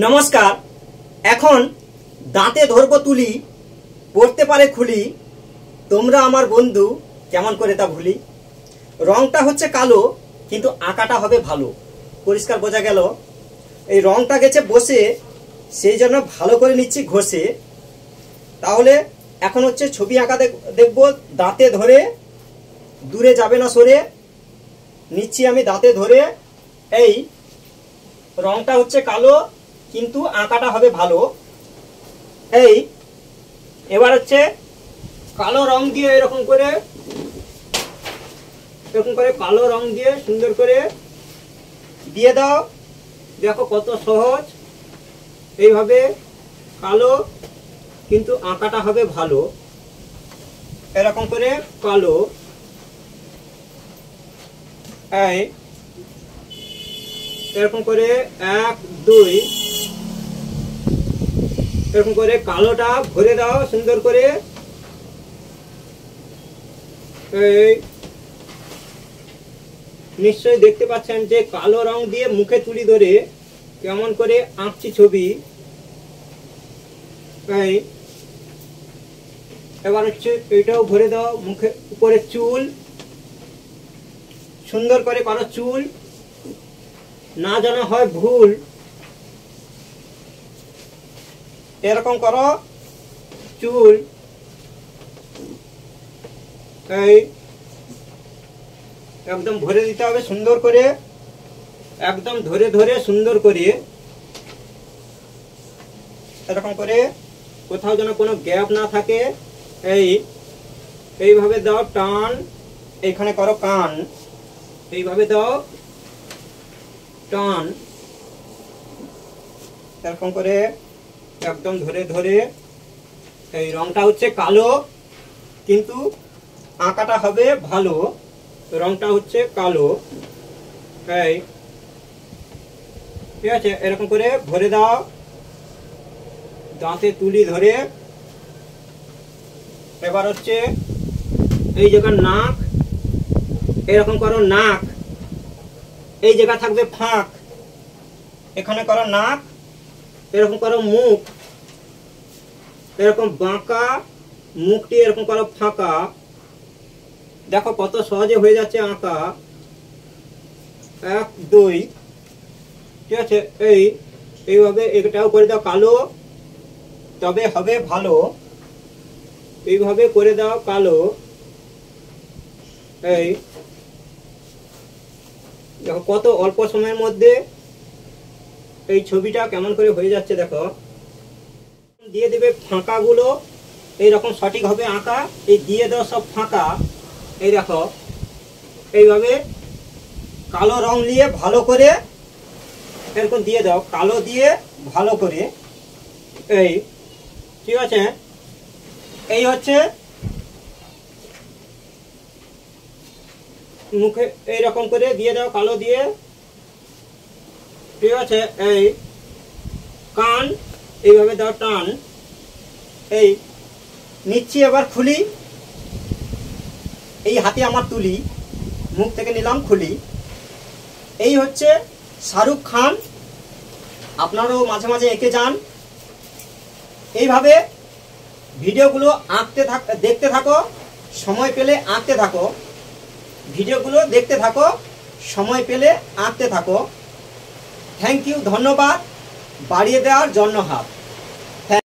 নমস্কার। এখন দাঁতে ধরবো তুলি, পড়তে পারে খুলি, তোমরা আমার বন্ধু কেমন করে তা ভুলি। রংটা হচ্ছে কালো কিন্তু আঁকাটা হবে ভালো, পরিষ্কার বোঝা গেল। এই রংটা গেছে বসে, সেই জন্য ভালো করে নিচ্ছি ঘষে। তাহলে এখন হচ্ছে ছবি আঁকা দেখবো দাঁতে ধরে, দূরে যাবে না সরে। নিচ্ছি আমি দাঁতে ধরে। এই রংটা হচ্ছে কালো কিন্তু আঁকাটা হবে ভালো। এই এবার হচ্ছে কালো রং দিয়ে এরকম করে কালো রং দিয়ে সুন্দর করে দিয়ে দাও। দেখো কত সহজ। এইভাবে কালো কিন্তু আঁকাটা হবে ভালো। এরকম করে কালো, এই এরকম করে 1 2 এরকম করে কালোটা ভরে দাও সুন্দর করে। এই নিশ্চয়ই দেখতে পাচ্ছেন যে কালো রং দিয়ে মুখে তুলি ধরে কেমন করে আঁকছি ছবি। এই এবার হচ্ছে এটাও ভরে দাও মুখে। উপরে চুল সুন্দর করে করো, চুল না যেন হয় ভুল। এরকম করো চুল। এই একদম ভরে দিতে হবে সুন্দর করে, একদম ধরে ধরে সুন্দর করে। এরকম করে কোথাও যেন কোনো গ্যাপ না থাকে। এইভাবে দাও টান, এইখানে করো কান। এইভাবে দাও টান, এরকম করে একদম ধরে ধরে। এই রংটা হচ্ছে কালো কিন্তু আঁকাটা হবে ভালো। রংটা হচ্ছে কালো। এই ঠিক আছে, এরকম করে ভরে দাও দাঁতে তুলি ধরে। এবার হচ্ছে এই জায়গার নাক, এরকম করো নাক। এই জায়গা থাকবে ফাঁক, এখানে করো নাক। এরকম করো মুখ, এরকম বাঁকা মুখটি এরকম করো ফাঁকা। দেখো কত সহজে হয়ে যাচ্ছে আঁকা। 1 2 ঠিক আছে। এইভাবে এটাও করে দাও কালো, তবে হবে ভালো। এইভাবে করে দাও কালো। এই দেখো কত অল্প সময়ের মধ্যে এই ছবিটা কেমন করে হয়ে যাচ্ছে। দেখো দিয়ে দেবে ফাঁকাগুলো, এইরকম সঠিক হবে আঁকা। এই দিয়ে দাও সব ফাঁকা। এই দেখো এইভাবে কালো রং নিয়ে ভালো করে এরকম দিয়ে দাও, কালো দিয়ে ভালো করে। এই ঠিক আছে। এই হচ্ছে মুখে এইরকম করে দিয়ে দাও কালো দিয়ে। ঠিক আছে। এই কান এইভাবে দাও টান। এই নিচ্ছি এবার খুলি। এই হাতে আমার তুলি, মুখ থেকে নিলাম খুলি। এই হচ্ছে শাহরুখ খান। আপনারাও মাঝে মাঝে এঁকে যান। এইভাবে ভিডিওগুলো দেখতে থাকো, সময় পেলে আঁকতে থাকো। ভিডিওগুলো দেখতে থাকো, সময় পেলে আঁকতে থাকো। থ্যাংক ইউ, ধন্যবাদ বাড়িয়ে দেওয়ার জন্য হাত।